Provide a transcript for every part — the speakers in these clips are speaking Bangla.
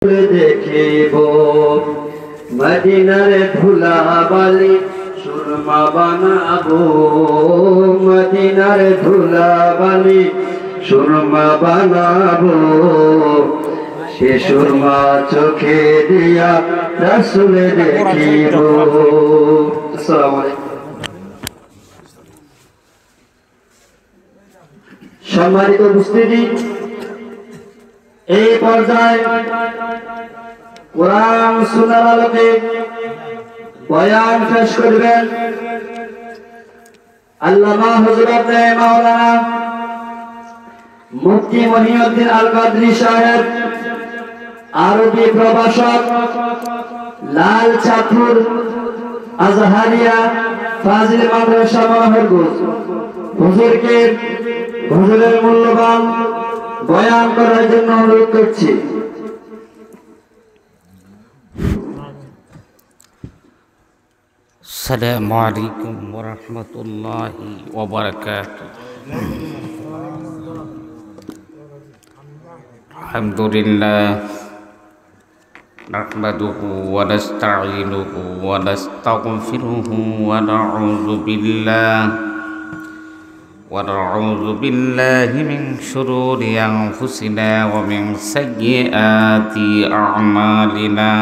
দেখিব মদিনার ধুলাবালি সুরমা বানাবো, মদিনার ধুলাবালি সুরমা বানাবো, সে সুরমা চোখে দিয়া রাসূল দেখিব। আসসালামু আলাইকুম। সম্মানিত উপস্থিতি, এই পর্যায়ে কোরআন সুন্নাহর আলোকে বয়ান পেশ করবেন আল্লামা হযরত মাওলানা মুফতি মহিউদ্দিন আল কাদরি সাহেব, আরবি প্রভাষক, লাল চাঁদপুর আজহারিয়া ফাজিল মাদ্রাসা মনোহরগঞ্জ। হুজুরকে হুজুরের মূল্যবান বয়ান করার জন্য অনুরোধ করছি। আসসালামু আলাইকুম ওয়া রাহমাতুল্লাহি ওয়া বারাকাতুহু। আলহামদুলিল্লাহ নাহমাদুহু ওয়া নাস্তাঈনুহু ওয়া নাস্তাগফিরুহু ওয়া نعوذ بالله من شرور أنفسنا ومن سيئات أعمالنا،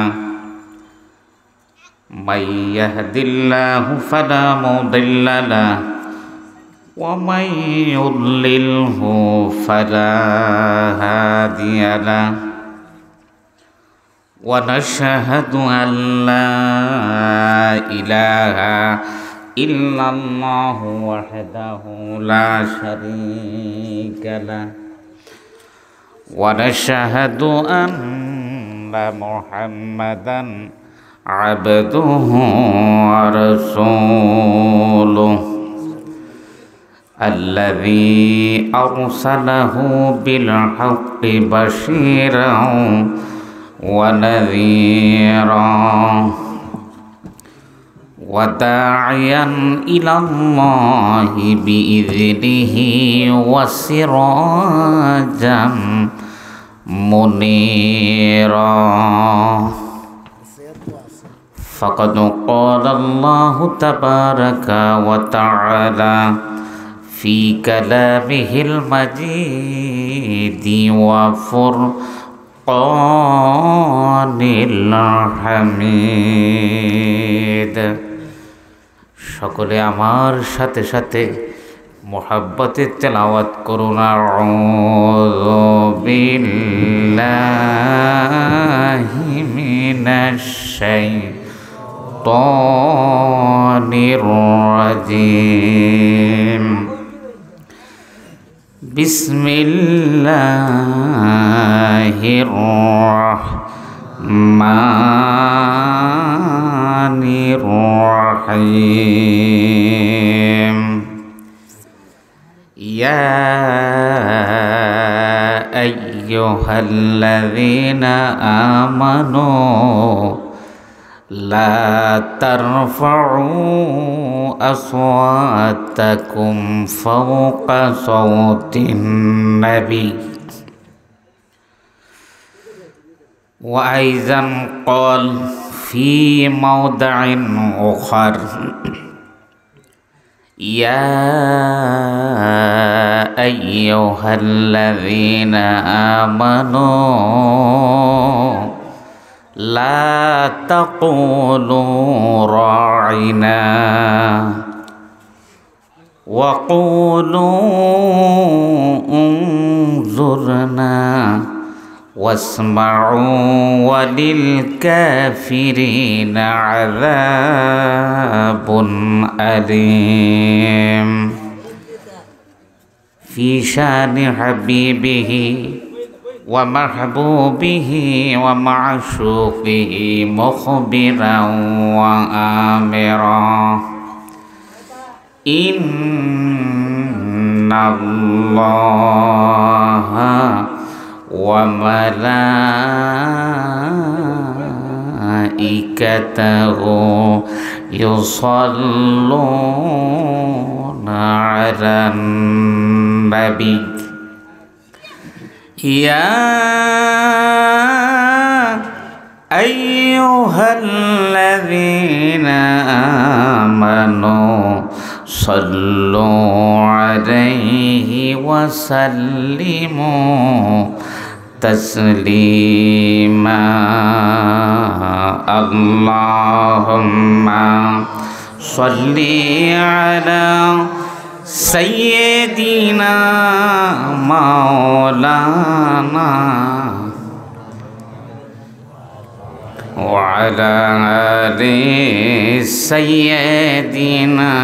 من يهد الله فلا مضل له ومن يضلله فلا هادي له، ونشهد أن لا إله إلا الله وحده لا شريك له، ونشهد أن محمدا عبده ورسوله الذي أرسله بالحق بشيرا ونذيرا وداعيا إلى الله بإذنه وسراجا منيرا. فقد قال الله تبارك وتعالى في كلامه المجيد وفرقان الحميد. সকলে আমার সাথে সাথে মুহাব্বতে তেলাওয়াত করুন। আউযু বিল্লাহি মিনাশ শাইতানির রাজিম। বিসমিল্লাহির রাহমানির রাহিম। ইয়া আইয়ুহাল্লাযীনা আমানু লা তারফাউ আসওয়াতাকুম ফাওকা সাওতিন নবী। وأيضا قال في موضع آخر يا أيها الذين آمنوا لا تقولوا راعنا وقولوا انظرنا واسمعوا وللكافرين عذاب أليم. في شان حبيبه ومحبوبه ومعشوقه مخبرا وآمرا إن الله وملائكته يصلون على النبي يا أيها الذين آمنوا صلوا عليه وسلموا تسليما اللهم صل على سيدنا مولانا وعلى آل سيدنا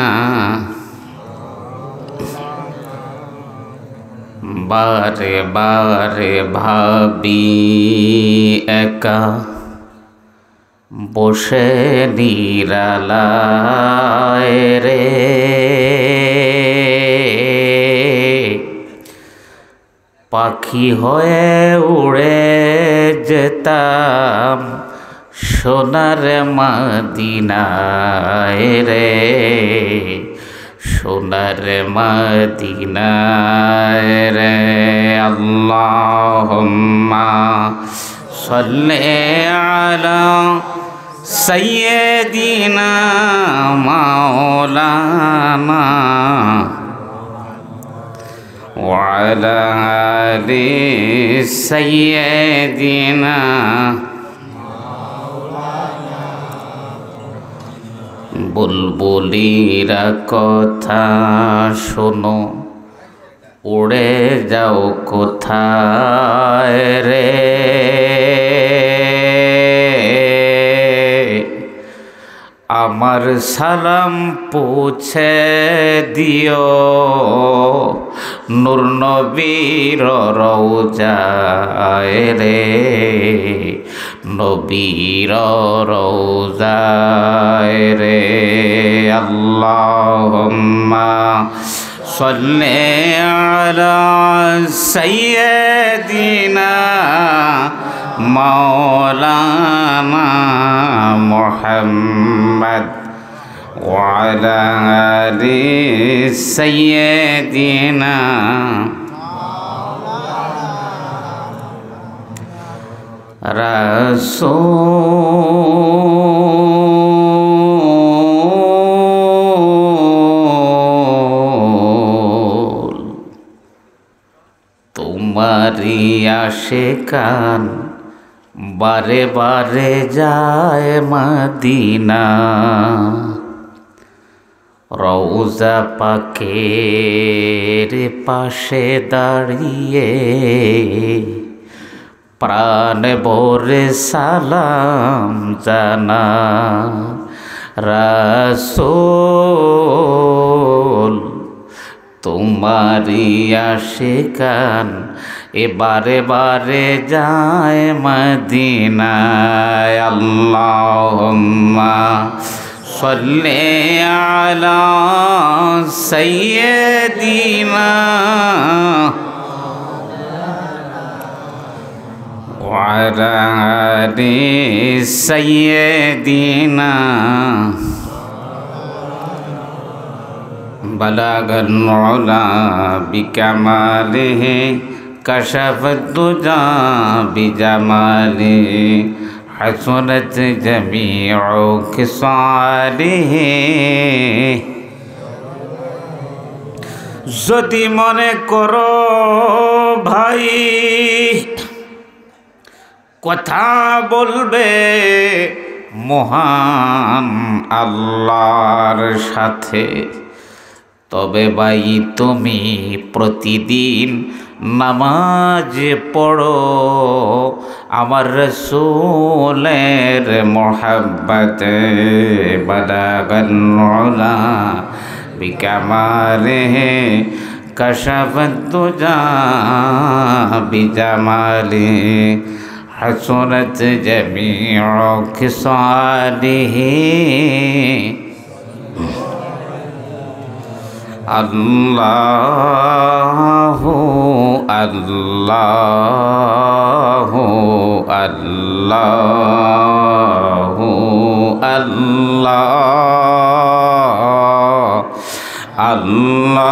বারে বারে ভাবি একা বসে নিরালায় রে পাখি হয়ে উড়ে যেতাম সোনার মদিনায় রে সোনার মদিনায় রে আল্লাহুম্মা সাল্লি আলা সাইয়্যিদিনা মাওলানা ওয়া আলা আলি সাইয়্যিদিনা বুলবুলিরা কথা শোনো উড়ে যাও কোথায় রে আমার সালাম পৌঁছে দিও নূর নবীর রওজায় রে নবীর রওজায় রে আল্লাহুম্মা সাল্লি আলা সাইয়্যিদিনা মাওলানা মুহাম্মদ ওয়া আলা আলি সাইয়্যিদিনা রাসূল তোমারি আশিকান বারে বারে যায় মদিনা রওজা পাকের পাশে দাঁড়িয়ে প্রাণ ভরে সালাম জানা রাসূল তোমারি আশিকান এবারে বারে যায় মদিনায় আল্লাহুম্মা সাল্লি আলা সাইয়্যিদিনা ওয়া আলা আলি সাইয়্যিদিনা বালাগাল উলা বিকামালিহি কাশাফাত দুজা বিজামালিহি হাসনাত জামিউ খিসালিহি যদি মনে করো ভাই কথা বলবে মহান আল্লাহর সাথে তবে ভাই তুমি প্রতিদিন নামাজ পড়ো আমার রাসূলের মোহাব্বতে বালাগাল উলা বিকামালিহি কাশাফাত দুজা বিজামালিহি হাসনাত জামিউ খিসালিহি আল্লাহু আল্লাহু আল্লাহু আল্লাহ আল্লাহু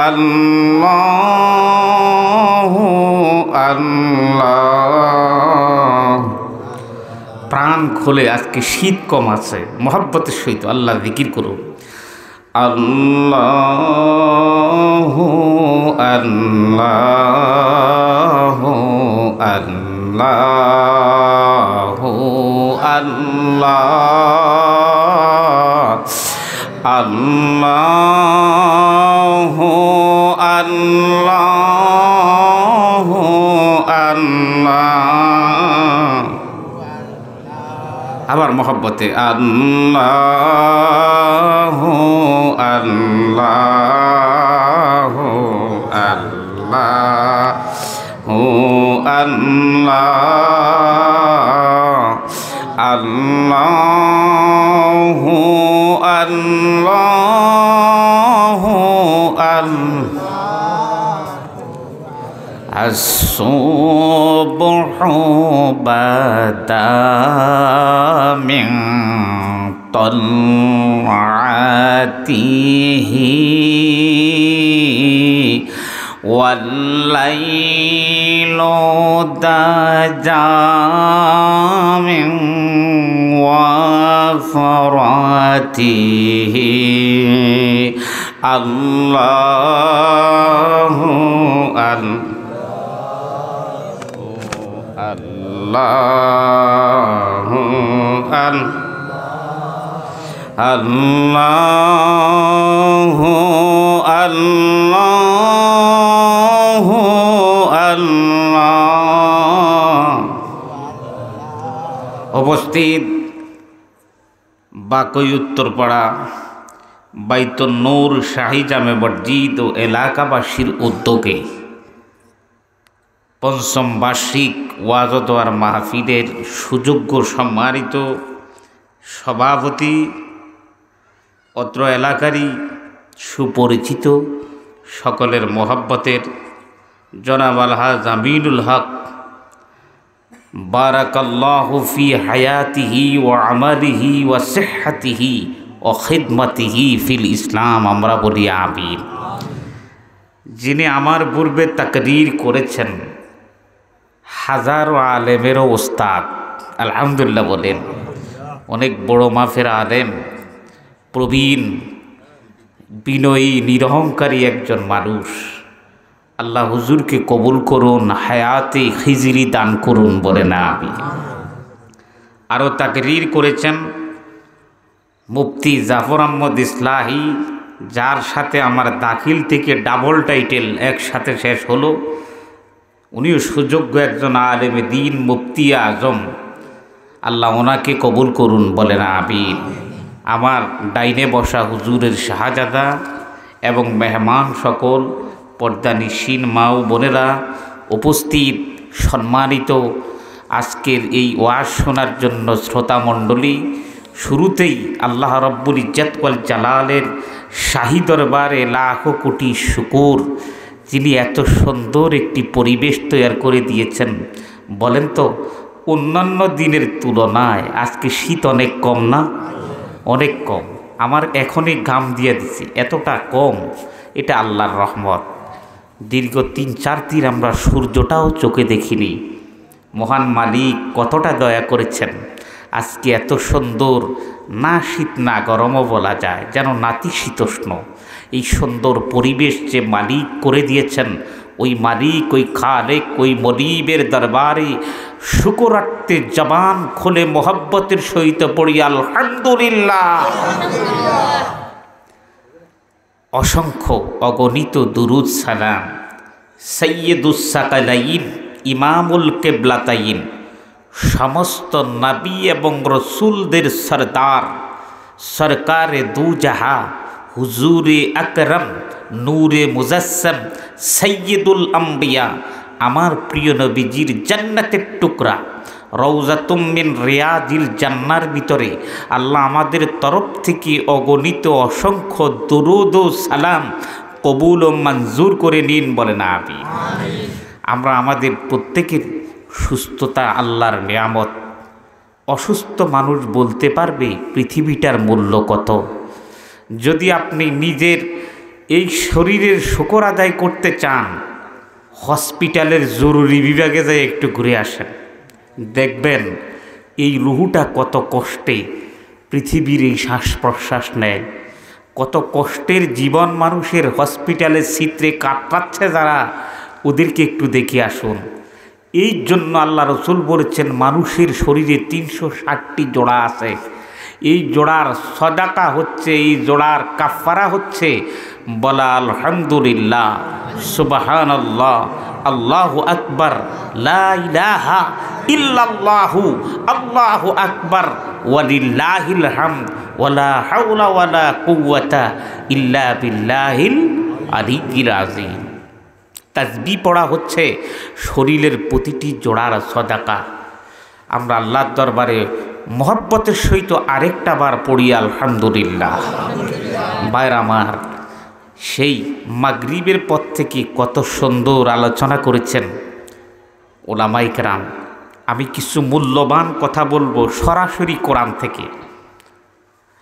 আল্লাহু আল্লাহ। প্রাণ খুলে, আজকে শীত কম আছে, মহব্বতের সহিত আল্লাহ জিকির করুন। আল্লাহু আল্লাহু আল্লাহু আল্লাহ আল্লাহু আল্লাহু আল্লাহ। আবার মহব্বতে আল্লাহু আল্লাহু আল্লাহু আল্লাহ আল্লাহু আল্লাহু আল্লাহ। الصبح بدا من طلعته والليل دجا من وفراته الله الله الله الله الله। উপস্থিত বাকই উত্তরপাড়া বাইতুন নূর শাহী জামে মসজিদ ও এলাকাবাসীর উদ্যোগে পঞ্চম বার্ষিক ওয়াজ ও দোয়ার মাহফিলের সুযোগ্য সম্মানিত সভাপতি, অত্র এলাকারই সুপরিচিত সকলের মোহাব্বতের জনাব আলহাজ আমিনুল হক, বারাকাল্লাহু ফি হায়াতিহি ওয়া আমালিহি ওয়া সিহহাতিহি ওয়া খিদমাতিহি ফিল ইসলাম। আমরা বলি আমিন। যিনি আমার পূর্বে তাকরীর করেছেন, হাজারো আলেমেরও ওস্তাদ, আলহামদুলিল্লাহ বলেন। অনেক বড় মাফের আলেম, প্রবীণ, বিনয়ী, নিরহংকারী একজন মানুষ। আল্লাহ হুজুরকে কবুল করুন, হায়াতে খিজিরি দান করুন, বলে না আমি। আরও তাকরীর করেছেন মুফতি জাফর আহমদ ইসলাহি, যার সাথে আমার দাখিল থেকে ডাবল টাইটেল একসাথে শেষ হলো। উনিও সুযোগ্য একজন আলেমে দ্বীন, মুফতি আজম। আল্লাহ ওনাকে কবুল করুন, বলে না আমিন। আমার ডাইনে বসা হুজুরের শাহজাদা এবং মেহমান সকল, পর্দানিসীন মা ও বোনেরা, উপস্থিত সম্মানিত আজকের এই ওয়াজ শোনার জন্য শ্রোতামণ্ডলী, শুরুতেই আল্লাহ রব্বুল ইজ্জত ওয়াল জালালের শাহী দরবারে লাখো কোটি শুকুর, যিনি এত সুন্দর একটি পরিবেশ তৈরি করে দিয়েছেন। বলেন তো, অন্যান্য দিনের তুলনায় আজকে শীত অনেক কম না? অনেক কম। আমার এখনই ঘাম দিয়ে দিছি, এতটা কম। এটা আল্লাহর রহমত। দীর্ঘ 3-4 দিন আমরা সূর্যটাও চোখে দেখিনি। মহান মালিক কতটা দয়া করেছেন। আজকে এত সুন্দর, না শীত না গরমও বলা যায়, যেন নাতিশীতোষ্ণ। এই সুন্দর পরিবেশ যে মালিক করে দিয়েছেন, ওই মালিক, ওই খালেক, ওই মনিবের দরবারে শুকরার্থে জবান খুলে মোহব্বতের সহিত পড়ি আলহামদুলিল্লাহ। অসংখ্য অগণিত দুরুদ সালাম সৈয়দুস সাকালাইন, ইমামুল কেবলাতাইন, সমস্ত নবী এবং রসুলদের সরদার, সরকারে দু জাহা, হুজুরে আকরম, নূরে মুজাসসম, সৈয়দুল আম্বিয়া, আমার প্রিয় নবীজির জান্নাতের টুকরা, রওজাতুম মিন রিয়াজিল জান্নার ভিতরে আল্লাহ আমাদের তরফ থেকে অগণিত অসংখ্য দুরূদ ও সালাম কবুল ও মঞ্জুর করে নিন, বলেন আমিন। আমরা আমাদের প্রত্যেকের সুস্থতা আল্লাহর নিয়ামত। অসুস্থ মানুষ বলতে পারবে পৃথিবীটার মূল্য কত। যদি আপনি নিজের এই শরীরের শুকর আদায় করতে চান, হসপিটালের জরুরি বিভাগে যায় একটু ঘুরে আসেন, দেখবেন এই রুহুটা কত কষ্টে পৃথিবীর এই শ্বাস প্রশ্বাস নেয়, কত কষ্টের জীবন মানুষের হসপিটালের চিত্রে কাটাচ্ছে যারা, ওদেরকে একটু দেখে আসুন। এই জন্য আল্লাহ রসুল বলেছেন মানুষের শরীরে 360টি জোড়া আছে, এই জোড়ার সদাকা হচ্ছে, এই জোড়ার কাফারা হচ্ছে বলা আলহামদুলিল্লাহ, সুবহানাল্লাহ, আল্লাহু আকবার, লা ইলাহা ইল্লাল্লাহু, আল্লাহু আকবার, ওয়ালিল্লাহিল হামদ, ওয়ালা হাওলা ওয়ালা কুওয়াতা ইল্লা বিল্লাহিল আলিয়্যিল আযীম। তাসবিহ পড়া হচ্ছে শরীরের প্রতিটি জোড়ার সদাকা। আমরা আল্লাহর দরবারে মহব্বতের সহিত আরেকটা বার পড়ি আলহামদুলিল্লাহ। ভাইর আমার, সেই মাগরিবের পর থেকে কত সুন্দর আলোচনা করেছেন ওলামায়ে কেরাম। আমি কিছু মূল্যবান কথা বলবো সরাসরি কোরআন থেকে।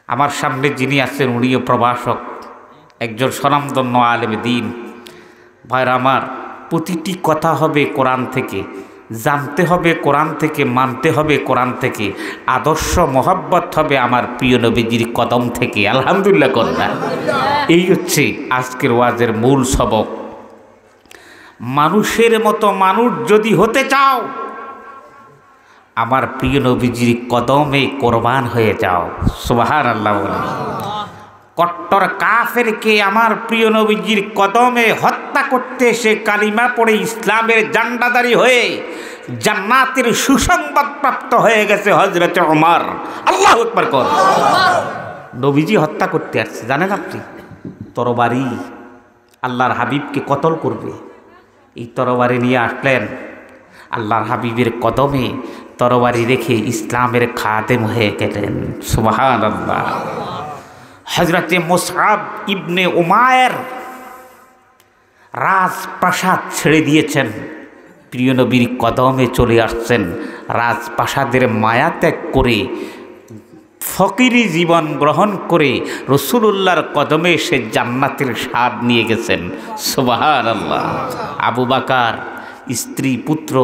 আমার সামনে যিনি আছেন উনিও প্রভাষক, একজন স্বনামধন্য আলেম দ্বীন। ভাইরা আমার, প্রতিটি কথা হবে কোরআন থেকে, জানতে হবে কোরআন থেকে, মানতে হবে কোরআন থেকে, আদর্শ মহব্বত হবে আমার প্রিয় নবীজির কদম থেকে। আলহামদুলিল্লাহ কন্যা, এই হচ্ছে আজকের ওয়াজের মূল সবক। মানুষের মতো মানুষ যদি হতে চাও, আমার প্রিয় নবীজির কদমে কোরবান হয়ে যাও। সুবহানাল্লাহ বলে। কট্টর কাফেরকে আমার প্রিয় নবীজির কদমে হত্যা করতে এসে কালিমা পড়ে ইসলামের জান্ডাদারি হয়ে জান্নাতের সুসংবাদ প্রাপ্ত হয়ে গেছে হযরত ওমর। আল্লাহু আকবার কর। নবীজি হত্যা করতে আসছে, জানেন আপনি? তরবারি, আল্লাহর হাবিবকে কতল করবে, এই তরবারি নিয়ে আসলেন আল্লাহর হাবিবের কদমে, তরবারি রেখে ইসলামের খাদেম হয়ে গেলেন। সুবহানাল্লাহ। হযরতে মুসআব ইবনে উমায়ের রাজপ্রাসাদ ছেড়ে দিয়েছেন, প্রিয় নবীর কদমে চলে আসছেন, রাজপ্রাসাদের মায়া ত্যাগ করে ফকিরি জীবন গ্রহণ করে রাসূলুল্লাহর কদমে এসে জান্নাতের স্বাদ নিয়ে গেছেন। সুবহানাল্লাহ। আবু বকর স্ত্রী পুত্র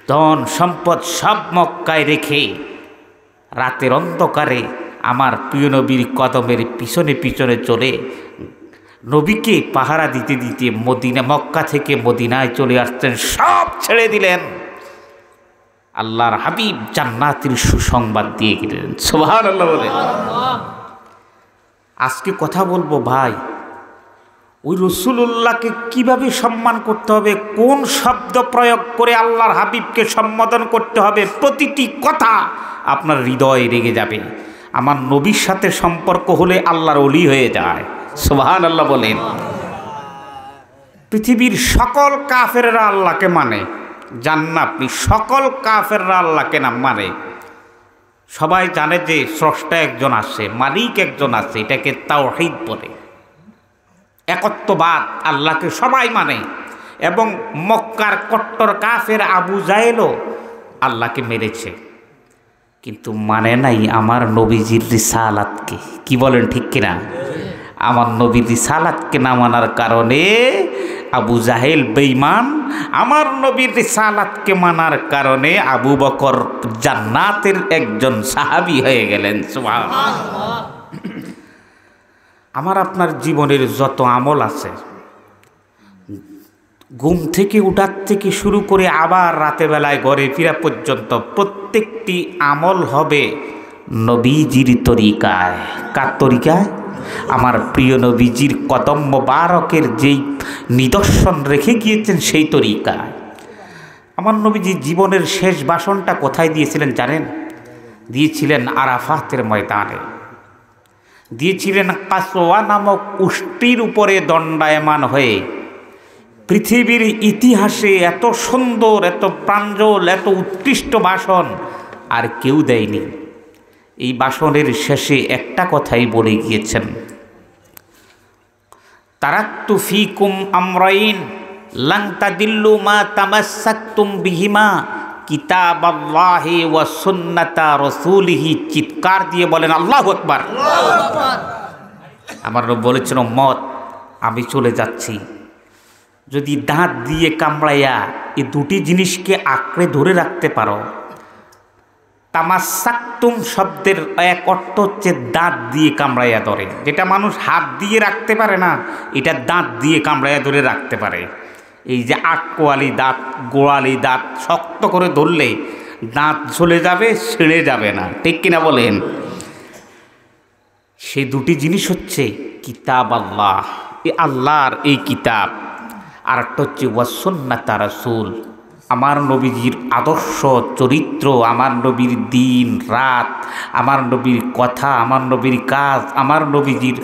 ধন সম্পদ সব মক্কায় রেখে রাতের অন্ধকারে আমার প্রিয় নবীর কদমের পিছনে পিছনে চলে নবীকে পাহারা দিতে দিতে মক্কা থেকে মদিনায় চলে আসছেন, সব ছেড়ে দিলেন, আল্লাহর হাবিব জান্নাতের সুসংবাদ দিয়ে গেলেন। সুবহানাল্লাহ বলে। আজকে কথা বলবো ভাই, ওই রাসূলুল্লাহকে কিভাবে সম্মান করতে হবে, কোন শব্দ প্রয়োগ করে আল্লাহর হাবিবকে সম্বোধন করতে হবে, প্রতিটি কথা আপনার হৃদয়ে রেগে যাবে। আমার নবীর সাথে সম্পর্ক হলে আল্লাহর ওলি হয়ে যায়। সুবহানাল্লাহ বলেন। পৃথিবীর সকল কাফেররা আল্লাহকে মানে, জানেন আপনি? সকল কাফেররা আল্লাহকে না মানে। সবাই জানে যে স্রষ্টা একজন আছে, মালিক একজন আছে, এটাকে তাওহীদ বলে। একত্ববাদ, আল্লাহকে সবাই মানে। এবং মক্কার কট্টর কাফের আবু জাহেলও আল্লাহকে মেরেছে, কিন্তু মানে নাই আমার নবীজির রিসালাতকে। কি বলেন, ঠিক কিনা? আমার নবীর রিসালাতকে না মানার কারণে আবু জাহেল বেঈমান, আমার নবীর রিসালাতকে মানার কারণে আবু বকর জান্নাতের একজন সাহাবী হয়ে গেলেন। সুবহানাল্লাহ। আমার আপনার জীবনের যত আমল আছে, ঘুম থেকে উঠার থেকে শুরু করে আবার রাতে বেলায় ঘরে ফিরা পর্যন্ত প্রত্যেকটি আমল হবে নবীজির তরিকায়। কার তরিকায়? আমার প্রিয় নবীজির কদম মোবারকের যেই নিদর্শন রেখে গিয়েছেন সেই তরিকায়। আমার নবীজি জীবনের শেষ ভাষণটা কোথায় দিয়েছিলেন জানেন? দিয়েছিলেন আরাফাতের ময়দানে, দিয়েছিলেন কাসওয়া নামক উষ্টির উপরে দণ্ডায়মান হয়ে। পৃথিবীর ইতিহাসে এত সুন্দর, এত প্রাঞ্জল, এত উৎকৃষ্ট ভাষণ আর কেউ দেয়নি। এই ভাষণের শেষে একটা কথাই বলে গিয়েছেন, তারাকতু ফিকুম আমরাইন লান তাদিল্লু মা তামাসসাকতুম বিহিমা কিতাবাল্লাহি ওয়া সুন্নাতা রাসূলিহি। চিৎকার দিয়ে বলেন আল্লাহু আকবার। আমার নবী বলেছেন, উম্মত আমি চলে যাচ্ছি, যদি দাঁত দিয়ে কামড়াইয়া এই দুটি জিনিসকে আঁকড়ে ধরে রাখতে পারো, তামাসাক্তুম শব্দের এক অর্থ হচ্ছে দাঁত দিয়ে কামড়াইয়া ধরে, যেটা মানুষ হাত দিয়ে রাখতে পারে না, এটা দাঁত দিয়ে কামড়াইয়া ধরে রাখতে পারে। এই যে আটকোয়ালি দাঁত, গোড়ালি দাঁত শক্ত করে ধরলে দাঁত চলে যাবে, ছিঁড়ে যাবে না, ঠিক কিনা বলেন? সেই দুটি জিনিস হচ্ছে কিতাব আল্লাহ, এই আল্লাহর এই কিতাব, আর একটা হচ্ছে ওয়াসুন্নাত রাসূল, আমার নবীজির আদর্শ চরিত্র, আমার নবীর দিন রাত, আমার নবীর কথা, আমার নবীর কাজ, আমার নবীজির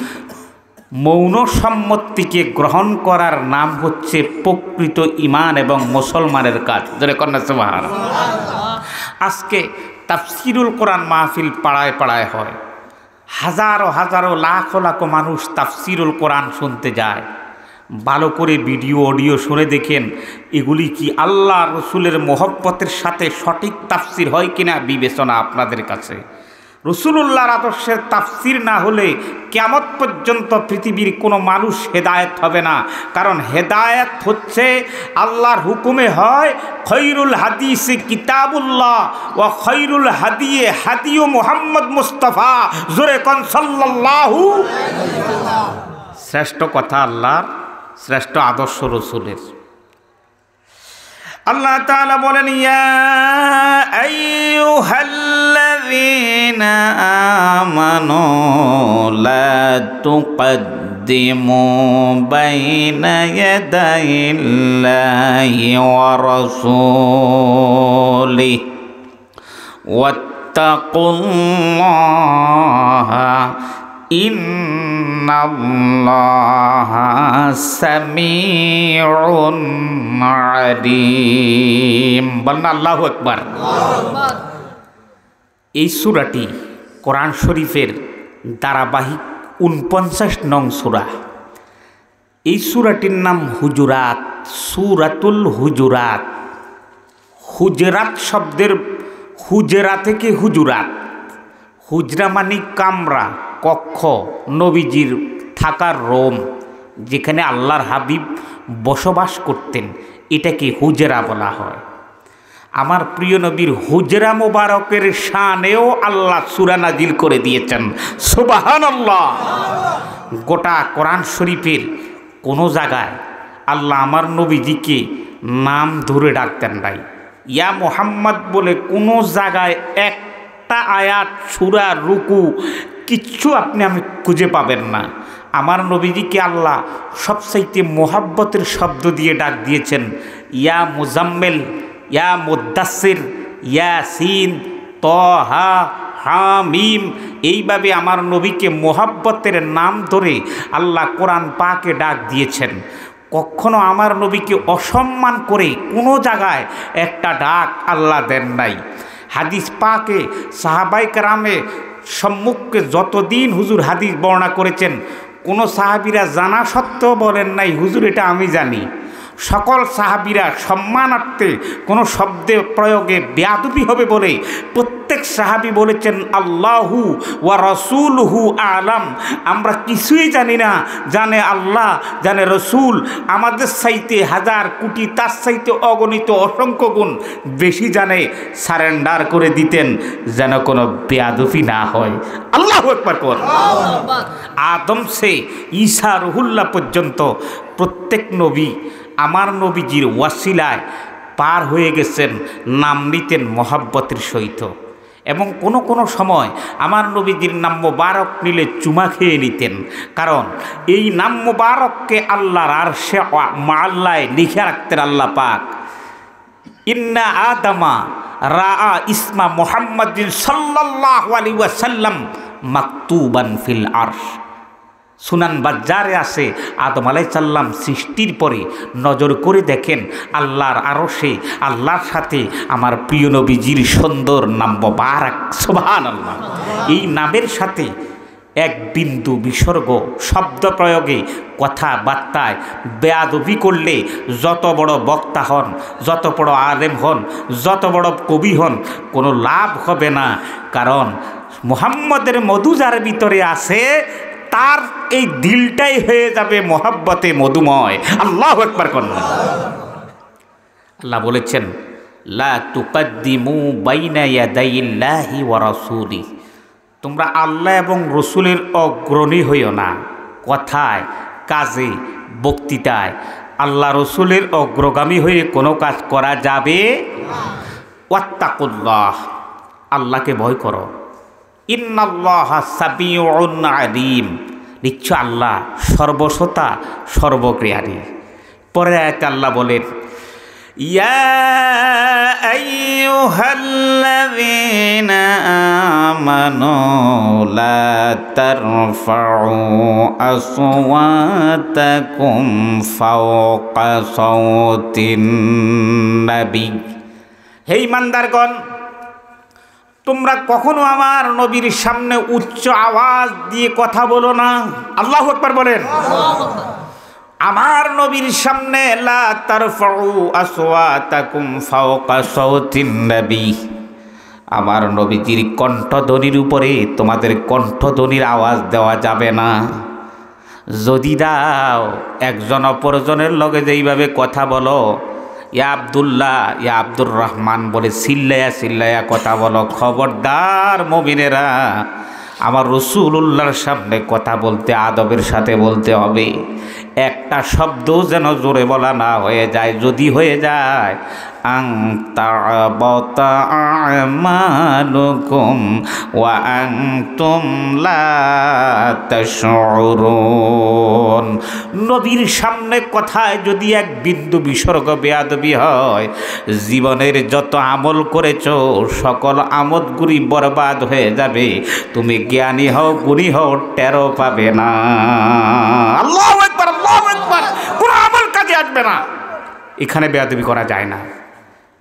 মৌন সম্মতিকে গ্রহণ করার নাম হচ্ছে প্রকৃত ঈমান এবং মুসলমানের কাজ। যারা কন্যা সুবহানাল্লাহ। আজকে তাফসিরুল কোরআন মাহফিল পাড়ায় পাড়ায় হয়, হাজারো হাজারো লাখো লাখো মানুষ তাফসিরুল কোরআন শুনতে যায়। ভালো করে ভিডিও অডিও শুনে দেখেন এগুলি কি আল্লাহ রসুলের মোহব্বতের সাথে সঠিক তাফসির হয় কিনা বিবেচনা আপনাদের কাছে। রসুলুল্লাহর আদর্শের তাফসির না হলে কিয়ামত পর্যন্ত পৃথিবীর কোনো মানুষ হেদায়েত হবে না। কারণ হেদায়েত হচ্ছে আল্লাহর হুকুমে হয়, খৈরুল হাদিসে কিতাবুল্লাহ ওয়া খৈরুল হাদিয়ে হাদিউ মুহাম্মদ মুস্তাফা, জোরে কোন সাল্লাল্লাহু। শ্রেষ্ঠ কথা আল্লাহর, শ্রেষ্ঠ আদর্শ রসুলের। আল্লাহ তাআলা বলেন, ইয়া আইয়ুহাল্লাযীনা আমানু লা তুকদ্দিমু বাইনা ইয়াদাইল্লাহি ওয়া রাসূলিহি ওয়াত্তাকুল্লাহা ইন্নাল্লাহা সামিউন আলিম। বলেন আল্লাহু আকবার। এই সূরাটি কোরআন শরীফের ধারাবাহিক 49 নং সূরা। এই সূরাটির নাম হুজুরাত, সূরাতুল হুজুরাত। হুজরাত শব্দের হুজরা থেকে হুজুরাত। হুজরা মানে কামরা, কক্ষ, নবীজির থাকার রুম, যেখানে আল্লাহর হাবিব বসবাস করতেন, এটাকে হুজরা বলা হয়। আমার প্রিয় নবীর হুজরা মোবারকের শানেও আল্লাহ সূরা নাজিল করে দিয়েছেন, সুবহানাল্লাহ। গোটা কোরআন শরীফের কোনো জায়গায় আল্লাহ আমার নবীজিকে নাম ধরে ডাকতেন নাই। ইয়া মুহাম্মদ বলে কোনো জায়গায় একটা আয়াত, সূরা, রুকু কিচ্ছু আমি খুঁজে পাবেন না। আমার নবীজিকে আল্লাহ সবচাইতে মোহাব্বতের শব্দ দিয়ে ডাক দিয়েছেন, ইয়া মুজাম্মেল, ইয়া মুদ্দাসির, ইয়াসিন, তহা, হামিম। এইভাবে আমার নবীকে মোহাব্বতের নাম ধরে আল্লাহ কোরআন পাকে ডাক দিয়েছেন। কখনো আমার নবীকে অসম্মান করে কোনো জায়গায় একটা ডাক আল্লাহ দেন নাই। হাদিস পাকে সাহাবায়ে কেরামে সম্মুখে যতদিন হুজুর হাদিস বর্ণনা করেছেন, কোনো সাহাবীরা জানা সত্ত্বেও বলেন নাই হুজুর এটা আমি জানি। সকল সাহাবীরা সম্মানার্থে কোনো শব্দে প্রয়োগে বেয়াদবি হবে বলে প্রত্যেক সাহাবী বলেছেন আল্লাহু ওয়া রাসূলুহু আলাম। আমরা কিছুই জানি না, জানে আল্লাহ, জানে রসুল। আমাদের চাইতে হাজার কোটি, তার চাইতে অগণিত অসংখ্য গুণ বেশি জানে। সারেন্ডার করে দিতেন যেন কোনো বেয়াদবি না হয়। আল্লাহু আকবার কর। আদম সে ঈসা রুহুল্লাহ পর্যন্ত প্রত্যেক নবী আমার নবীজির ওয়াসিলায় পার হয়ে গেছেন, নাম নিতেন মহাব্বতের সহিত। এবং কোনো কোনো সময় আমার নবীজির নাম মোবারক নিলে চুমা খেয়ে নিতেন। কারণ এই নাম মোবারককে আল্লাহর আরশে মাআল্লায় লিখে রাখতেন আল্লাহ পাক। ইন্না আদামা রাআ ইসমা মুহাম্মাদিন সাল্লাল্লাহু আলাইহি ওয়াসাল্লাম মাকতুবান ফিল আরশ। সুনান বাজ্জারে আছে, আদম আলাইহিস সালাম সৃষ্টির পরে নজর করে দেখেন আল্লাহর আরশে আল্লাহর সাথে আমার প্রিয় নবীজির সুন্দর নাম মোবারক, সুবহানাল্লাহ। এই নামের সাথে এক বিন্দু বিসর্গ শব্দ প্রয়োগে কথাবার্তায় বেয়াদবি করলে যত বড় বক্তা হন, যত বড় আলেম হন, যত বড় কবি হন, কোনো লাভ হবে না। কারণ মুহাম্মদের মধু যার ভিতরে আছে তার এই দিলটাই হয়ে যাবে মহাব্বতে মধুময়। আল্লাহু আকবার করুন। আল্লাহ বলেছেন, লা তুকাদ্দিমু বাইনা ইয়াদাইল্লাহি ওয়া রাসূলি, তোমরা আল্লাহ এবং রসুলের অগ্রণী হইও না কথায়, কাজে, বক্তৃতায়। আল্লাহ রসুলের অগ্রগামী হয়ে কোনো কাজ করা যাবে না। ওয়াত্তাকুল্লাহ, আল্লাহকে ভয় করো। ইন্নাল্লাহা সামিউন আলিম, নিশ্চয় আল্লাহ সর্বশ্রোতা সর্বজ্ঞানী। পরে আয়াতে আল্লাহ বলেন, ইয়া আইয়ুহাল্লাযীনা আমানু লা তারফাউ আসওয়াতাকুম ফাওকা সাওতিন নবী। হে ঈমানদারগণ, তোমরা কখনো আমার নবীর সামনে উচ্চ আওয়াজ দিয়ে কথা বলো না। আল্লাহু আকবার বলেন। আমার নবীর সামনে লা তারফাউ আসওয়াতাকুম ফাওকা সাওতিন নবী, আমার নবীজির কণ্ঠধ্বনির উপরে তোমাদের কণ্ঠধ্বনির আওয়াজ দেওয়া যাবে না। যদি দাও, একজন অপরজনের লগে যেইভাবে কথা বলো, ইয়া আব্দুল্লাহ, ইয়া আব্দুর রহমান বলে চিল্লাইয়া চিল্লাইয়া কথা বলো, খবরদার মুমিনেরা, আমার রাসূলুল্লাহর সামনে কথা বলতে আদবের সাথে বলতে হবে। একটা শব্দ যেন জোরে বলা না হয়ে যায়। যদি হয়ে যায়, আং তা'বাতা আমালুকুম ওয়া আনতুম লা তাশউরুন, নবীর সামনে কথায় যদি এক বিন্দু বিসর্গ বেয়াদবি হয়, জীবনের যত আমল করেছো সকল আমলগুলি বরবাদ হয়ে যাবে। তুমি জ্ঞানী হও, গুণী হও, টেরও পাবে না। আল্লাহু আকবার, আল্লাহু আকবার। কোনো আমল কাজে আসবে না। এখানে বেয়াদবি করা যায় না।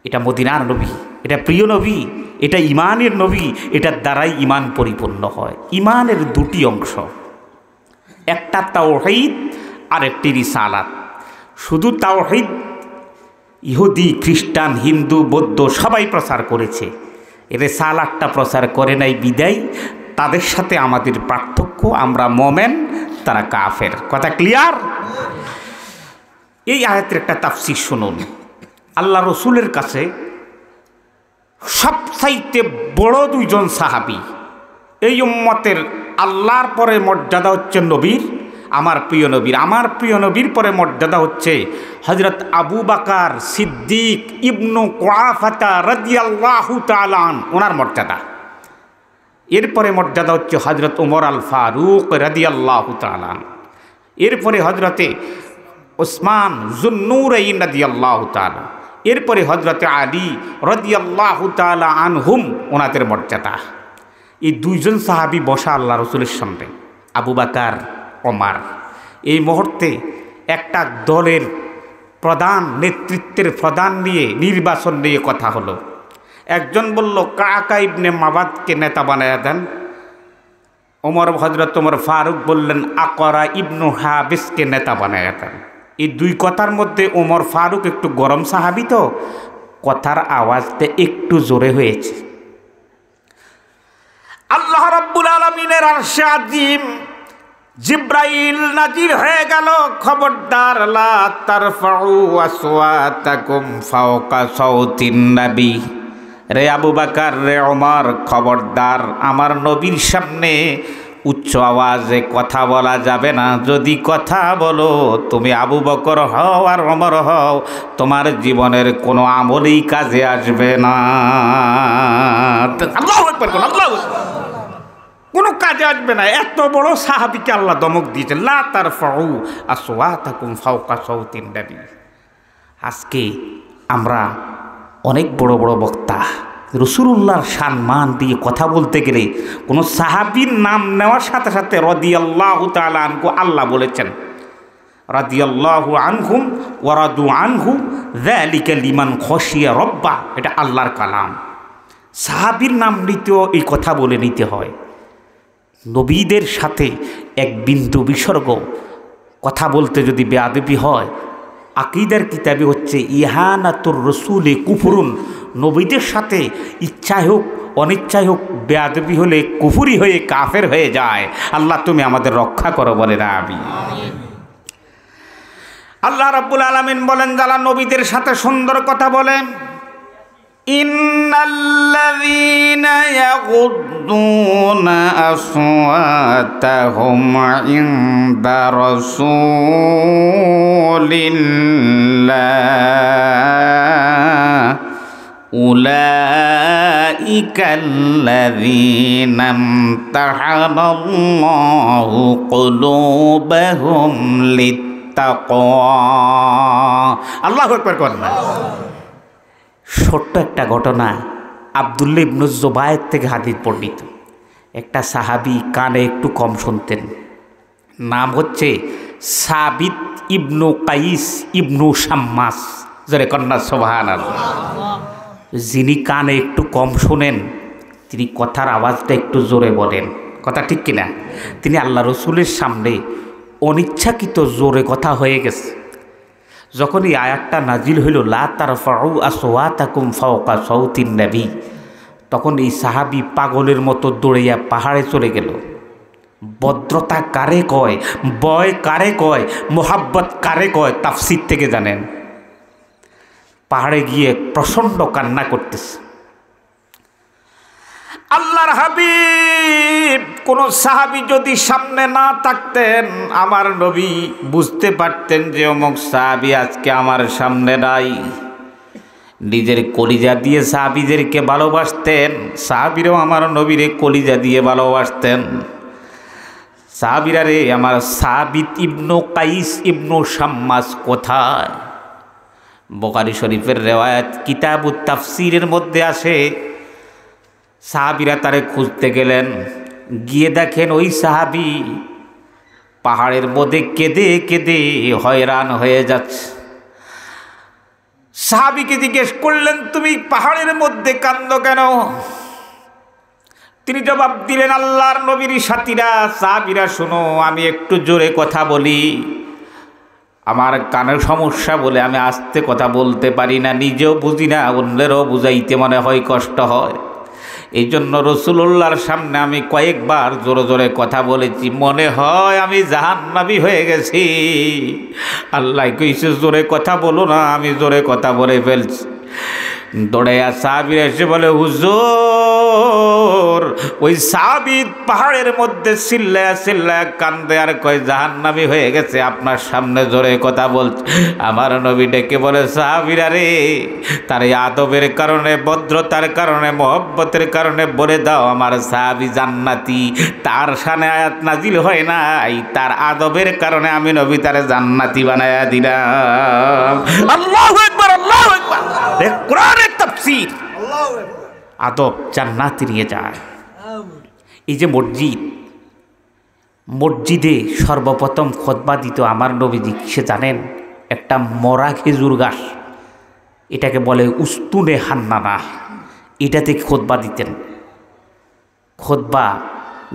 এটা মদিনার নবী, এটা প্রিয় নবী, এটা ইমানের নবী, এটার দ্বারাই ইমান পরিপূর্ণ হয়। ইমানের দুটি অংশ, একটা তাওহীদ আর একটি রিসালাত। শুধু তাওহীদ ইহুদি, খ্রিস্টান, হিন্দু, বৌদ্ধ সবাই প্রচার করেছে, রিসালাতটা প্রচার করে নাই বিদায় তাদের সাথে আমাদের পার্থক্য। আমরা মোমেন, তারা কাফের। কথা ক্লিয়ার? এই আয়াতের একটা তাফসীর শুনুন। আল্লাহ রসুলের কাছে সবচাইতে বড় দুইজন সাহাবী, এই উম্মতের আল্লাহর পরে মর্যাদা হচ্ছে নবীর, আমার প্রিয় নবীর। আমার প্রিয় নবীর পরে মর্যাদা হচ্ছে হযরত আবু বকর সিদ্দিক ইবনু কুআফা রাদিয়াল্লাহু তাআলা আনহু, ওনার মর্যাদা। এরপরে মর্যাদা হচ্ছে হযরত ওমর আল ফারুক রাদিয়াল্লাহু তাআলা আনহু। এরপরে হযরতে ওসমান যুন্নুরাইন রাদিয়াল্লাহু তাআলা। এরপরে হযরতে আলী রাদিয়াল্লাহু তাআলা আনহুম, ওনাদের মর্যাদা। এই দুইজন সাহাবী বসা আল্লাহ রসুলের সামনে, আবু বকর, ওমর। এই মুহূর্তে একটা দলের প্রধান, নেতৃত্বের প্রধান নিয়ে, নির্বাচন নিয়ে কথা হলো। একজন বলল কাকা ইবনে মাবাদকে নেতা বানায়া দেন। হযরত ওমর ফারুক বললেন আকরা ইবনু হাবিসকে নেতা বানায়া দেন। এই দুই কথার মধ্যে ওমর ফারুক একটু গরম সাহাবী, তো কথার আওয়াজটা একটু জোরে হয়েছে। আল্লাহ রাব্বুল আলামিনের আরশে আজিম জিব্রাইল নাজির হয়ে গেল, খবরদার লা তারফাউ আসওয়াতাকুম ফাওকা সাওতিন নবী। রে আবু বকর, রে ওমর, খবরদার আমার নবীর সামনে উচ্চ আওয়াজে কথা বলা যাবে না। যদি কথা বলো, তুমি আবু বকর হও আর ওমর হও, তোমার জীবনের কোনো আমলই কাজে আসবে না। আল্লাহু আকবার, আল্লাহু আকবার। কোনো কাজে আসবে না। এত বড় সাহাবীকে আল্লাহ দমক দিয়েছে, লা তারফাউ আসওয়াতাকুম ফাওকা সাওতিন নবী। আজকে আমরা অনেক বড় বড় বক্তা, রাসূলুল্লাহর সম্মান দিয়ে কথা বলতে গেলে কোনো সাহাবীর নাম নেওয়ার সাথে সাথে রাদিয়াল্লাহু তাআলা আনহু, আল্লাহ বলেছেন রাদিয়াল্লাহু আনহুম ওয়া রাদু আনহু যালিকা লিমান খাশিয়া রাব্বা। এটা আল্লাহর কালাম। সাহাবীর নাম নিতেও এই কথা বলে নিতে হয়। নবীদের সাথে এক বিন্দু বিসর্গ কথা বলতে যদি বেয়াদবি হয়, আকীদার কিতাবে হচ্ছে ইহানাতুর রাসূলে কুফরুন। নবীদের সাথে ইচ্ছা হোক অনিচ্ছায় হোক, বেয়াদবি হলে, কুফরি হয়ে কাফের হয়ে যায়। আল্লাহ তুমি আমাদের রক্ষা করো, বলে না আমি। আল্লাহ রাব্বুল আলামিন বলেন, যারা নবীদের সাথে সুন্দর কথা বলে, ইন্নাল্লাযীনা ইয়াগুদ্দুনা আসওয়াতাহুম ইনদা রাসূলিল্লাহ উলাইকাল্লাযীনা ইমতাহানাল্লাহু কুলুবাহুম লিত্তাকওয়া। আল্লাহু আকবার করেন। ছোট্ট একটা ঘটনা, আব্দুল্লাহ ইবনে জুবায়ের থেকে হাদিস বর্ণিত। একটা সাহাবী কানে একটু কম শুনতেন, নাম হচ্ছে সাবিত ইবনু কাইস ইবনু শাম্মাস। জোরে কন্যা সুবহানাল্লাহ। যিনি কানে একটু কম শোনেন, তিনি কথার আওয়াজটা একটু জোরে বলেন, কথা ঠিক কিনা? তিনি আল্লাহ রসুলের সামনে অনিচ্ছাকৃত জোরে কথা হয়ে গেছে। যখন এই আয়াতটা নাজিল হইল, লা তারফাউ আসওয়াতাকুম ফাওকা সাউতিন নবী, তখন এই সাহাবী পাগলের মতো দৌড়াইয়া পাহাড়ে চলে গেল। ভদ্রতা কারে কয়, বয় কারে কয়, মোহাব্বত কারে কয়, তাফসীর থেকে জানেন। পাহাড়ে গিয়ে প্রচণ্ড কান্না করতেছে। আল্লাহর হাবিব, কোন সাহাবী যদি সামনে না থাকতেন, আমার নবী বুঝতে পারতেন যে অমুক সাহাবী আজকে আমার সামনে নাই। নিজের কলিজা দিয়ে সাহাবীদেরকে ভালোবাসতেন, সাহাবীরাও আমার নবীরে কলিজা দিয়ে ভালোবাসতেন। সাহাবীরা রে, আমার সাবিত ইবনু কাইস ইবনু শাম্মাস কোথায়? বুখারী শরীফের রিওয়ায়াত কিতাবুত তাফসীরের মধ্যে আসে, সাহাবীরা তারে খুঁজতে গেলেন, গিয়ে দেখেন ওই সাহাবী পাহাড়ের মধ্যে কেঁদে কেঁদে হয়রান হয়ে যাচ্ছে। সাহাবীকে জিজ্ঞেস করলেন, তুমি পাহাড়ের মধ্যে কাঁদো কেন? তিনি জবাব দিলেন, আল্লাহর নবীর সাথীরা, সাহাবীরা শোনো, আমি একটু জোরে কথা বলি, আমার কানের সমস্যা বলে আমি আস্তে কথা বলতে পারি না, নিজেও বুঝি না, অন্যেরও বুঝাইতে মনে হয় কষ্ট হয়। এই জন্য রাসূলুল্লাহর সামনে আমি কয়েকবার জোরে জোরে কথা বলেছি, মনে হয় আমি জাহান্নামী হয়ে গেছি। আল্লাহ কইছে জোরে কথা বলো না, আমি জোরে কথা বলে ফেলছি। দৌড়াইয়া সাহাবীরা এসে বলে, হুজুর, ওই সাহাবী পাহাড়ের মধ্যে চিল্লায়া চিল্লায়া কান্দে আর কয় জাহান্নামী হয়ে গেছে, আপনার সামনে জোরে কথা বলছে। আমার নবী ডেকে বলে, সাহাবীরা রে, তার এই আদবের কারণে, ভদ্রতার কারণে, মহব্বতের কারণে বলে দাও আমার সাহাবী জান্নাতি। তার শানে আয়াত নাজিল হয় নাই, তার আদবের কারণে আমি নবী তারে জান্নাতি বানায়া দিলাম। আল্লাহু আকবার, আল্লাহু আকবার। কোরআনের তাফসীর, আদব জান্নাতে নিয়ে যায়। এই যে মসজিদে সর্বপ্রথম খুতবা দিত আমার নবীজি, সে জানেন? একটা মরা খেজুর গাছ, এটাকে বলে উস্তুনে হান্নানা, এটাতে খুতবা দিতেন। খুতবা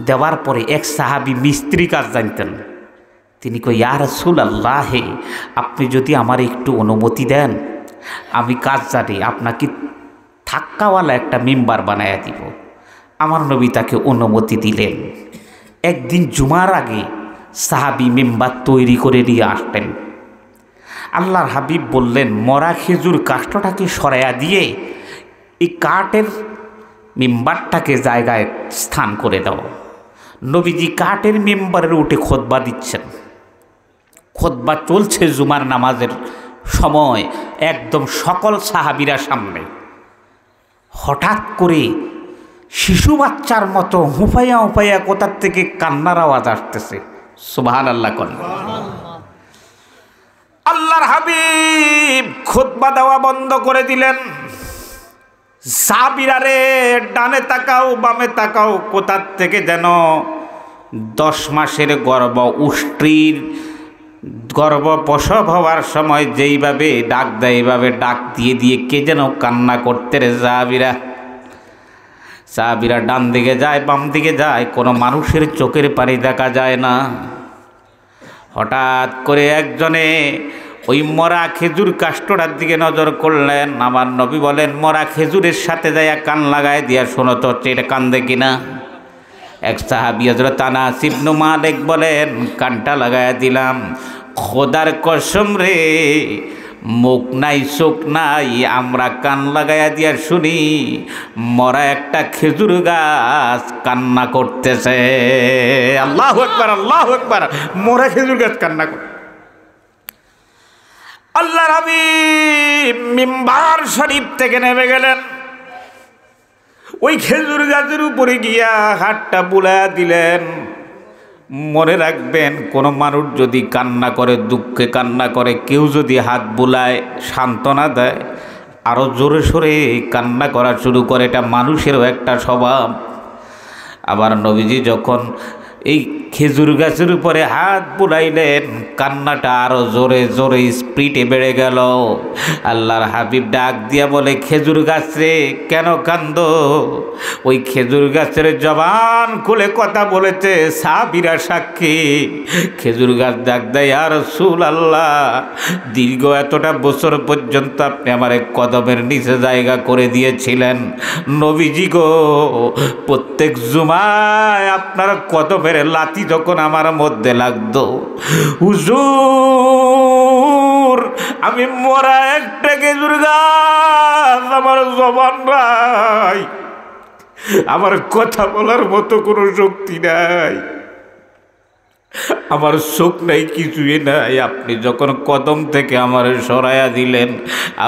দেওয়ার পরে এক সাহাবী মিস্ত্রি কাজ জানতেন, তিনি কই, ইয়া রাসূলুল্লাহ, আপনি যদি আমার একটু অনুমতি দেন, আমি কাজ জানি, আপনাকে ধাক্কাওয়ালা একটা মিম্বার বানায়া দিব। আমার নবী তাকে অনুমতি দিলেন। একদিন জুমার আগে সাহাবী মিম্বার তৈরি করে নিয়ে আসতেন। আল্লাহর হাবিব বললেন, মরা খেজুর কাঠটাকে সরাইয়া দিয়ে এই কাঠের মিম্বারটাকে জায়গায় স্থান করে দাও। নবীজি কাঠের মিম্বারের উঠে খুতবা দিচ্ছেন। খুতবা চলছে জুমার নামাজের সময়, একদম সকল সাহাবীরা সামনে। হঠাৎ করে শিশু বাচ্চার মতো হুঁফাইয়া হুঁফাইয়া কোথার থেকে কান্নার আওয়াজ আসতেছে। সুবহানাল্লাহ করেন। আল্লাহর হাবিব খুতবা দেওয়া বন্ধ করে দিলেন। সাহাবীরা রে, ডানে তাকাও বামে তাকাও, কোথার থেকে যেন 10 মাসের গর্ভ উষ্ট্রীর গর্ভ প্রসব হওয়ার সময় যেইভাবে ডাক দেয়, এইভাবে ডাক দিয়ে দিয়ে কে যেন কান্না করতে রে সাহাবীরা ডান দিকে যায়, বাম দিকে যায়, কোনো মানুষের চোখের পানি দেখা যায় না। হঠাৎ করে একজনে ওই মরা খেজুর কাষ্ঠটার দিকে নজর করলেন। আমার নবী বলেন, মরা খেজুরের সাথে যাইয়া কান লাগায় দিয়া শোনো তো এটা কান্দে কিনা। এক সাহাবী হযরত আনাস ইবনে মালিক বলেন, কানটা লাগায়া দিলাম। খোদার কসম রে, মুখ নাই চোখ নাই, আমরা কান লাগাইয়া দিয়া শুনি মরা একটা খেজুর গাছ কান্না করতেছে। আল্লাহু আকবার, আল্লাহু আকবার। মরা খেজুর গাছ কান্না করে। আল্লাহর হাবিব মিম্বার শরীফ থেকে নেমে গেলেন, ওই খেজুর গাছের উপরে গিয়া হাতটা বুলাইয়া দিলেন। মনে রাখবেন, কোনো মানুষ যদি কান্না করে, দুঃখে কান্না করে, কেউ যদি হাত বুলায় সান্ত্বনা দেয়, আরও জোরে সোরে কান্না করা শুরু করে। এটা মানুষেরও একটা স্বভাব। আবার নবীজি যখন এই খেজুর গাছের উপরে হাত বুলাইলেন, কান্নাটা আরো জোরে জোরে স্পিডে বেড়ে গেল। আল্লাহর হাবিব ডাক দিয়া বলে, খেজুর গাছ রে কেন কান্দ? ওই খেজুর গাছের জবান খুলে কথা বলেছে, সাহাবীরা সাক্ষী। খেজুর গাছ ডাক দেয়, ইয়া রাসূলুল্লাহ, দীর্ঘ এতটা বছর পর্যন্ত আপনি আমার কদমের নিচে জায়গা করে দিয়েছিলেন। নবীজি গো, প্রত্যেক জুমায় আপনার কদমের লাথি যখন আমার মধ্যে লাগতো, হুজুর আমি মরা একটা খেজুর গাছ, আমার জবান নাই, আমার কথা বলার মতো কোনো শক্তি নাই, আমার চোখ নাই, কিছুই নাই। আপনি যখন কদম থেকে আমার সরাইয়া দিলেন,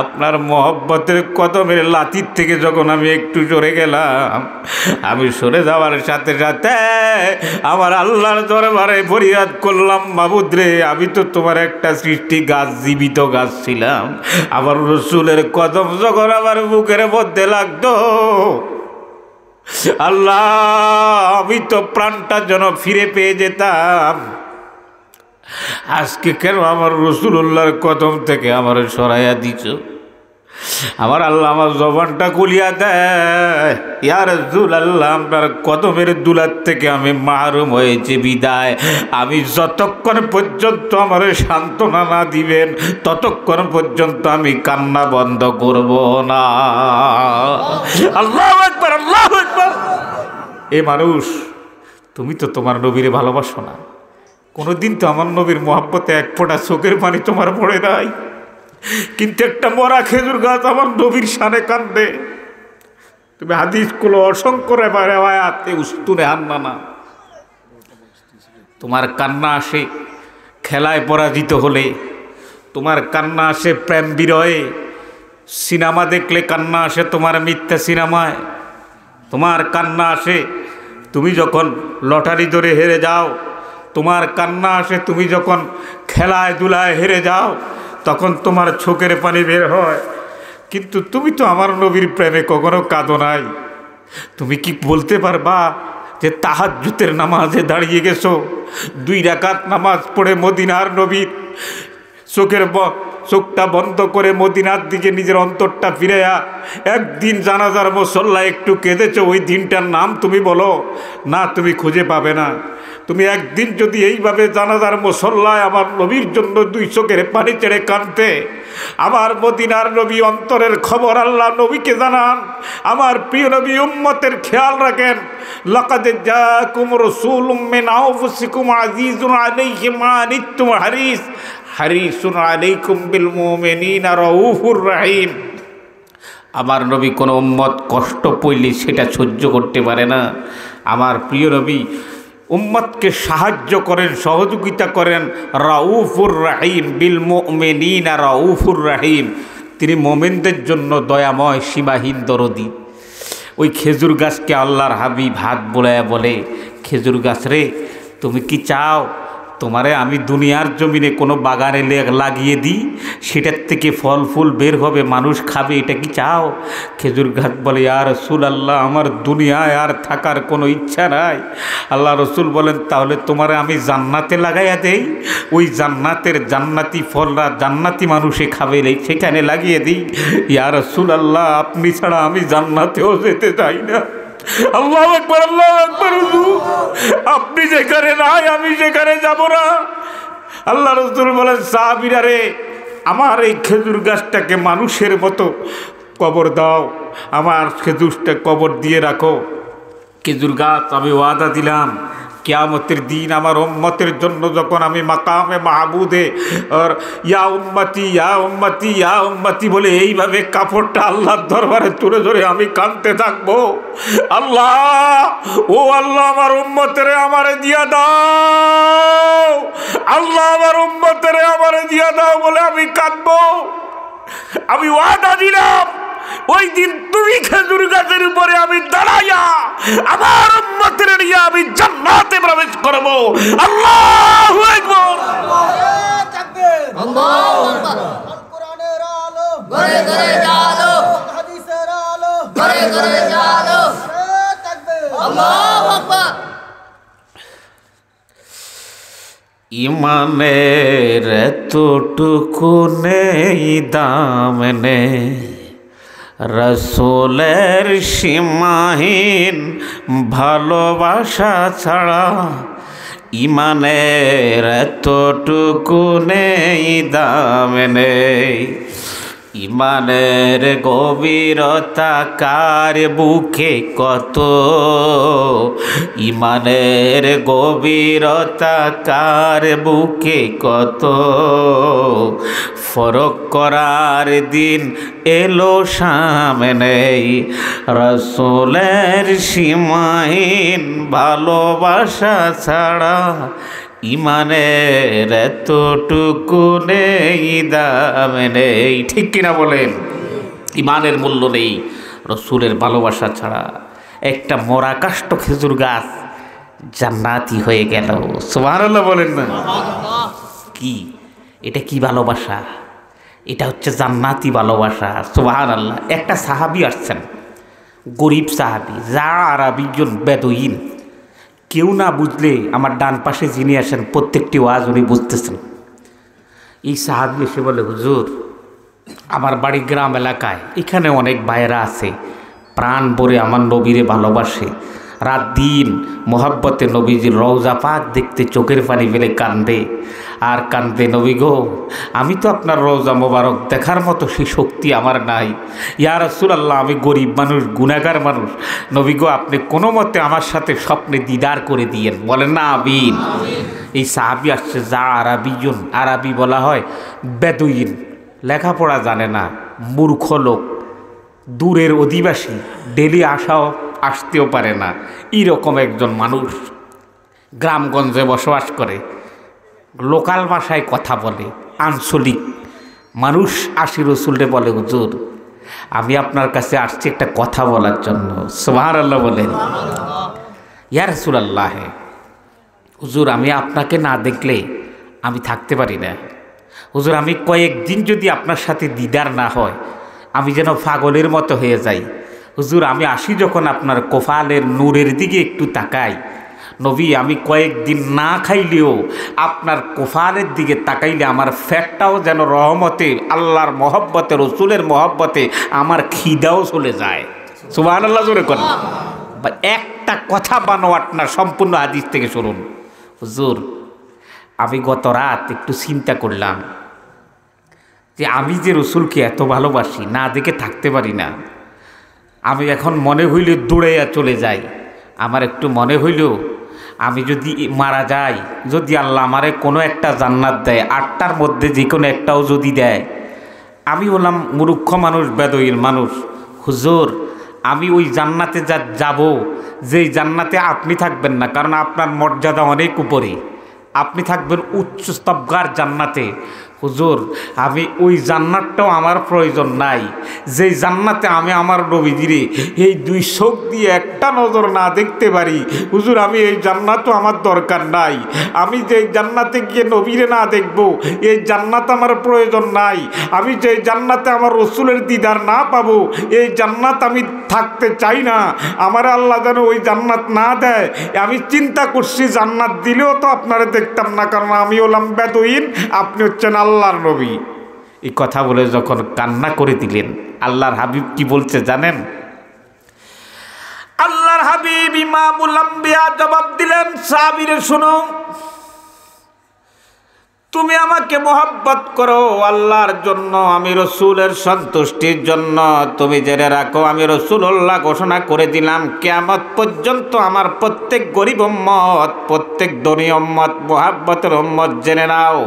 আপনার মহব্বতের কদমের লাথির থেকে যখন আমি একটু সরে গেলাম, আমি সরে যাওয়ার সাথে সাথে আমার আল্লাহর দরবারে ফরিয়াদ করলাম, মাবুদ রে, আমি তো তোমার একটা সৃষ্টি গাছ, জীবিত গাছ ছিলাম। আমার রসুলের কদম যখন আমার বুকের মধ্যে লাগতো, আল্লাহ আমি তো প্রাণটা যেন ফিরে পেয়ে যেতাম। আজকে কেন আমার রাসূলুল্লাহর কদম থেকে আমার সরাইয়া দিছ? আমার আল্লাহ আমার জবানটা খুলিয়া দেয়, ইয়া রাসূলুল্লাহ, আপনার কদমের দুলার থেকে আমি মাহরুম হয়েছি বিদায়। আমি যতক্ষণ পর্যন্ত আমার সান্ত্বনা না দিবেন, ততক্ষণ পর্যন্ত আমি কান্না বন্ধ করব না। আল্লাহু আকবার, আল্লাহু আকবার। এ মানুষ, তুমি তো তোমার নবীরে ভালোবাসো না। কোনোদিন তো আমার নবীর মহব্বতে এক ফোঁটা চোখের পানি তোমার পড়ে নাই, কিন্তু একটা মরা খেজুর গাছ আমার নবীর শানে কান্দে। তুমি হাদিসগুলো অসংখ্য রেওয়ায়াতে উস্তুনে হান্না না। তোমার কান্না আসে খেলায় পরাজিত হলে, তোমার কান্না আসে প্রেম বিরহে, সিনেমা দেখলে কান্না আসে তোমার মিথ্যা সিনেমায়, তোমার কান্না আসে তুমি যখন লটারি ধরে হেরে যাও, তোমার কান্না আসে তুমি যখন খেলায় দুলায় হেরে যাও, তখন তোমার চোখের পানি বের হয়। কিন্তু তুমি তো আমার নবীর প্রেমে কখনো কাঁদো নাই। তুমি কি বলতে পারবা যে তাহাজ্জুদের নামাজে দাঁড়িয়ে গেছো, 2 রাকাত নামাজ পড়ে মদিনার নবীর চোখটা বন্ধ করে মদিনার দিকে নিজের অন্তরটা ফিরাইয়া একদিন জানাজার মুসল্লায় একটু কেঁদেছো, ওই দিনটার নাম তুমি বলো না, তুমি খুঁজে পাবে না। তুমি একদিন যদি এইভাবে জানাজার মুসল্লায় আমার নবীর জন্য 2 চোখের পানি ছেড়ে কাঁদতে, আমার মদিনার নবী অন্তরের খবর আল্লাহ নবীকে জানান। আমার প্রিয় নবী উম্মতের খেয়াল রাখেন, লাকাদ জাআকুম রাসূলুম মিন আনফুসিকুম আজিজুন আলাইহি মা আনিতুম হারিসুন আলাইকুম বিল মুমিনিনা রাউফুর রহিম। আমার নবী কোনো উম্মত কষ্ট পড়লে সেটা সহ্য করতে পারে না। আমার প্রিয় নবী উম্মতকে সাহায্য করেন, সহযোগিতা করেন। রাউফুর রহিম, বিল মুমিনিনা রাউফুর রহিম। তিনি মোমেনদের জন্য দয়াময়, সীমাহীন দরদি। ওই খেজুর গাছকে আল্লাহর হাবিব হাত বোলায়া বলে, খেজুর গাছ রে, তুমি কি চাও তোমারে আমি দুনিয়ার জমিনে কোনো বাগানে লাগিয়ে দিই, সেটার থেকে ফল ফুল বের হবে, মানুষ খাবে, এটা কি চাও? খেজুর গাছ বলে, ইয়া রাসূলুল্লাহ, আমার দুনিয়ায় আর থাকার কোনো ইচ্ছা নাই। আল্লাহ রসুল বলেন, তাহলে তোমারে আমি জান্নাতে লাগাইয়া দেই, ওই জান্নাতের জান্নাতি ফলরা জান্নাতি মানুষে খাবে, সেখানে লাগিয়ে দিই। ইয়া রাসূলুল্লাহ, আপনি ছাড়া আমি জান্নাতেও যেতে চাই না। আল্লাহু আকবার, আল্লাহু আকবার। আপনি যেখানে নাই আমি সেখানে যাব না। আল্লাহ রাসূল বলেন, সাহাবীরা রে, আমার এই খেজুর গাছটাকে মানুষের মতো কবর দাও, আমার খেজুরটা কবর দিয়ে রাখো। খেজুর গাছ আমি ওয়াদা দিলাম কিয়ামতের দিন আমার উম্মতের জন্য যখন আমি মাকামে মাহবুদে আর ইয়া উম্মতি ইয়া উম্মতি ইয়া উম্মতি বলে এইভাবে কাপড়টা আল্লাহর দরবারে তুলে ধরে আমি কাঁদতে থাকবো, আল্লাহ ও আল্লাহ আমার উম্মতেরে আমারে দিয়া দাও, আল্লাহ আমার উম্মতেরে আমারে দিয়া দাও বলে আমি কাঁদবো। আমি ওয়াদা দিলাম ওই দিন তুমি খেজুর গাছের উপরে আমি দাঁড়াইয়া আমার উম্মতের নিয়ে আমি জান্নাতে প্রবেশ করব। আল্লাহু আকবার, আল্লাহু আকবার। কোরআনের আলো ঘরে ঘরে জালো, হাদিসের আলো ঘরে ঘরে জালো, তাকবীর আল্লাহু আকবার। ইমানের এতটুকু নেই দাম নেই, রসুলের সীমাহীন ভালোবাসা ছাড়া ইমানের এতটুকু নেই দাম নেই। ইমানের গভীরতা কার বুকে কত, ইমানের গভীরতা কার বুকে কত, ফরক করার দিন এলো সামনে, রসুলের সীমাহীন ভালোবাসা ছাড়া ইমানের এতটুকু নেই দাম নেই। ঠিক কিনা বলেন? ইমানের মূল্য নেই রসুলের ভালোবাসা ছাড়া। একটা মরা কাষ্ট খেজুর গাছ জান্নাতি হয়ে গেল, সুবহানাল্লাহ বলেন না? কি এটা, কি ভালোবাসা? এটা হচ্ছে জান্নাতি ভালোবাসা, সুবহানাল্লাহ। একটা সাহাবী আসছেন, গরিব সাহাবী, যা আরবিজন বেদুইন, কেউ না বুঝলে আমার ডান পাশে যিনি আসেন প্রত্যেকটি ওয়াজ উনি বুঝতেছেন। এই সাহাবী এসে বলে, হুজুর আমার বাড়ি গ্রাম এলাকায়, এখানে অনেক ভাইয়েরা আছে প্রাণ ভরে আমার নবীরে ভালোবাসে, রাত দিন মোহাব্বতে নবীজির রওজা পাক দেখতে চোখের পানি ফেলে কান্দে আর কান্দে, নবী গো আমি তো আপনার রওজা মোবারক দেখার মতো সেই শক্তি আমার নাই, ইয়া রাসূলুল্লাহ আমি গরিব মানুষ, গুনাহগার মানুষ, নবী গো আপনি কোনো মতে আমার সাথে স্বপ্নে দিদার করে দিয়েন, বলেন না আমিন। এই সাহাবী আসছে, যা আরবিজন, আরবি বলা হয় বেদুইন, লেখাপড়া জানে না, মূর্খ লোক, দূরের অধিবাসী, ডেলি আসতেও পারে না, এইরকম একজন মানুষ গ্রামগঞ্জে বসবাস করে, লোকাল ভাষায় কথা বলে, আঞ্চলিক মানুষ আসি রসুলরে বলে, হুজুর আমি আপনার কাছে আসছি একটা কথা বলার জন্য, সুবহানাল্লাহ বলেন। ইয়া রাসূলুল্লাহ, হুজুর আমি আপনাকে না দেখলে আমি থাকতে পারি না, হুজুর আমি কয়েকদিন যদি আপনার সাথে দিদার না হয় আমি যেন পাগলের মতো হয়ে যাই, হুজুর আমি আসি যখন আপনার কপালের নূরের দিকে একটু তাকাই, নবী আমি কয়েকদিন না খাইলেও আপনার কপালের দিকে তাকাইলে আমার ফ্যাটটাও যেন রহমতে, আল্লাহর মহব্বতে, রসুলের মহব্বতে আমার খিদাও চলে যায়, সুবহানাল্লাহ জোরে করেন। একটা কথা বানোয়াট না, সম্পূর্ণ হাদিস থেকে শুনুন। হুজুর আমি গত রাত একটু চিন্তা করলাম যে আমি যে রসুলকে এত ভালোবাসি, না দেখে থাকতে পারি না, আমি এখন মনে হইলে দৌড়াইয়া চলে যাই, আমার একটু মনে হইল আমি যদি মারা যাই, যদি আল্লাহ আমারে কোনো একটা জান্নাত দেয়, 8টার মধ্যে যে কোনো একটাও যদি দেয়, আমি হলাম মূর্খ মানুষ, বেদুইন মানুষ, হুজুর আমি ওই জান্নাতে যাব যেই জান্নাতে আপনি থাকবেন না, কারণ আপনার মর্যাদা অনেক উপরে, আপনি থাকবেন উচ্চ স্তবগার জান্নাতে, হুজুর আমি ওই জান্নাতটাও আমার প্রয়োজন নাই, যেই জান্নাতে আমি আমার নবীজিরে এই 2 চোখ দিয়ে একটা নজর না দেখতে পারি, হুজুর আমি এই জান্নাতও আমার দরকার নাই, আমি যেই জান্নাতে গিয়ে নবীরে না দেখব এই জান্নাত আমার প্রয়োজন নাই, আমি যেই জান্নাতে আমার রসুলের দিদার না পাবো এই জান্নাত আমি থাকতে চাই না, আমার আল্লাহ যেন ওই জান্নাত না দেয়। আমি চিন্তা করছি জান্নাত দিলেও তো আপনারা দেখতাম না, কারণ আমি হলাম বেদুইন, আপনি হচ্ছেন আল্লাহর নবী। এই কথা বলে যখন কান্না করে দিলেন, আল্লাহর হাবিব কি বলছে জানেন? আল্লাহর হাবিব ইমামুল আম্বিয়া জবাব দিলেন, সাহাবীরা শোনো, তুমি আমাকে মোহাব্বত করো আল্লাহর জন্য, আমি রসুলের সন্তুষ্টির জন্য। তুমি জেনে রাখো আমি রসুল্লাহ ঘোষণা করে দিলাম কিয়ামত পর্যন্ত আমার প্রত্যেক গরিব উম্মত, প্রত্যেক ধনী উম্মত, মোহাব্বতের উম্মত জেনে নাও,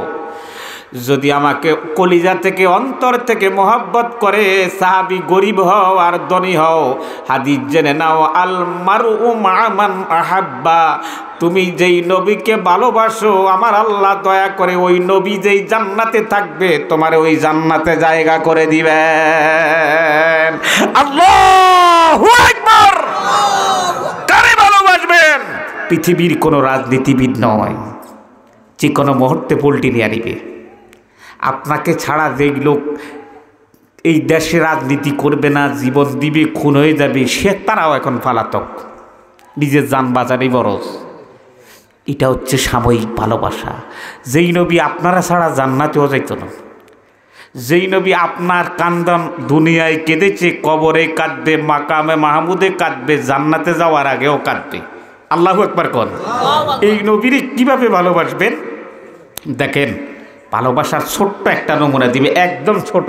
যদি আমাকে কলিজা থেকে অন্তর থেকে মোহাব্বত করে, সাহাবী গরিব হও আর ধনী হও, হাদিস জেনে নাও আল মারউ মা মান আহাব্বা, তুমি যেই নবীকে ভালোবাসো আমার আল্লাহ দয়া করে ওই নবী যেই জান্নাতে থাকবে তোমার ওই জান্নাতে জায়গা করে দিবেন। আল্লাহু আকবার। কারে ভালোবাসবেন? পৃথিবীর কোনো রাজনীতিবিদ নয়, যে কোনো মুহূর্তে পল্টি নিয়ে নিবে। আপনাকে ছাড়া যেই লোক এই দেশে রাজনীতি করবে না, জীবন দিবে, খুন হয়ে যাবে, সে তারাও এখন পালাতক, নিজের যান বাজারই বরজ। এটা হচ্ছে সাময়িক ভালোবাসা। যেই নবী আপনারা ছাড়া জান্নাতেও যাইত না, যেই নবী আপনার কান্দন দুনিয়ায় কেঁদেছে, কবরে কাঁদবে, মাকামে মাহমুদে কাঁদবে, জান্নাতে যাওয়ার আগেও কাঁদবে। আল্লাহু আকবার কর। এই নবীরে কিভাবে ভালোবাসবেন দেখেন, ভালোবাসার ছোট্ট একটা নমুনা দিবে, একদম ছোট।